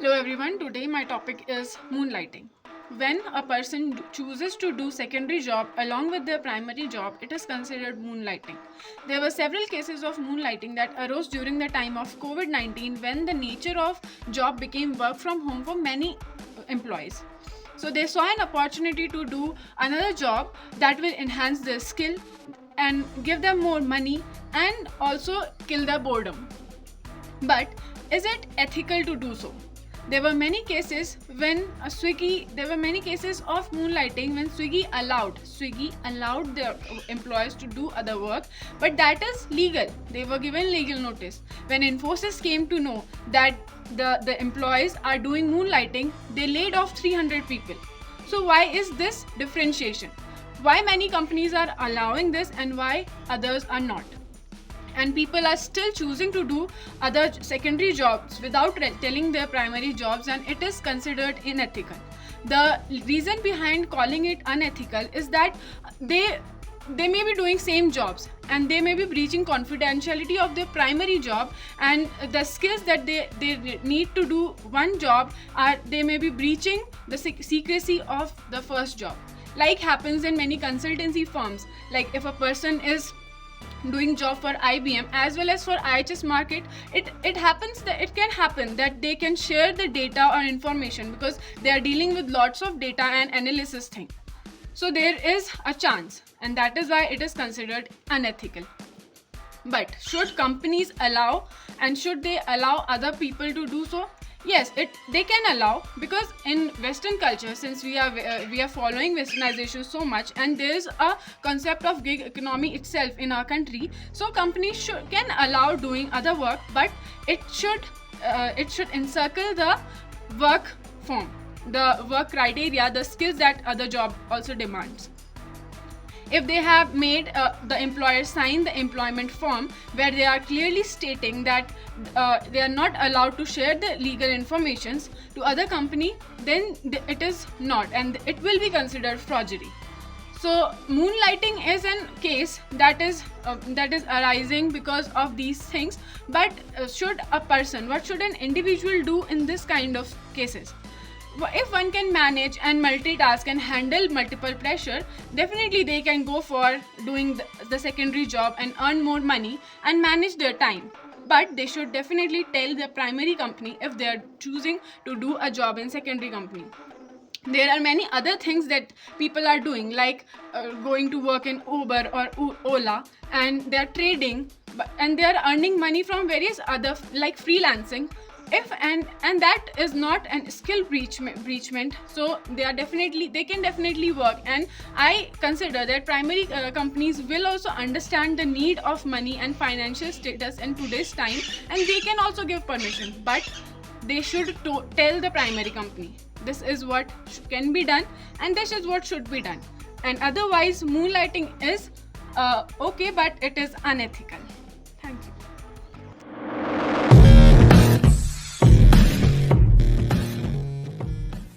Hello everyone, today my topic is moonlighting. When a person chooses to do secondary job along with their primary job, it is considered moonlighting. There were several cases of moonlighting that arose during the time of COVID-19 when the nature of job became work from home for many employees. So they saw an opportunity to do another job that will enhance their skill and give them more money and also kill their boredom. But is it ethical to do so? There were many cases there were many cases of moonlighting when Swiggy allowed their employees to do other work, but that is legal. They were given legal notice. When Infosys came to know that the employees are doing moonlighting, they laid off 300 people. So why is this differentiation? Why many companies are allowing this and why others are not? And people are still choosing to do other secondary jobs without telling their primary jobs, and it is considered unethical. The reason behind calling it unethical is that they may be doing same jobs and they may be breaching confidentiality of their primary job, and the skills that they need to do one job are they may be breaching the secrecy of the first job, like happens in many consultancy firms. Like if a person is doing job for IBM as well as for IHS Markit, it can happen that they can share the data or information because they are dealing with lots of data and analysis thing. So there is a chance, and that is why it is considered unethical. But should companies allow, and should they allow other people to do so? Yes, they can allow, because in Western culture, since we are following Westernization so much, and there is a concept of gig economy itself in our country, so companies can allow doing other work, but it should encircle the work form, the work criteria, the skills that other job also demands. If they have made the employer sign the employment form where they are clearly stating that they are not allowed to share the legal informations to other company, then it is not, and it will be considered forgery. So moonlighting is a case that is arising because of these things. But what should an individual do in this kind of cases? If one can manage and multitask and handle multiple pressure, definitely they can go for doing the secondary job and earn more money and manage their time. But they should definitely tell their primary company if they are choosing to do a job in secondary company. There are many other things that people are doing, like going to work in Uber or Ola, and they are trading and they are earning money from various other, like freelancing. And that is not a skill breachment, so they can definitely work. And I consider that primary companies will also understand the need of money and financial status in today's time, and they can also give permission, but they should tell the primary company this is what can be done and this is what should be done. And otherwise moonlighting is okay, but it is unethical.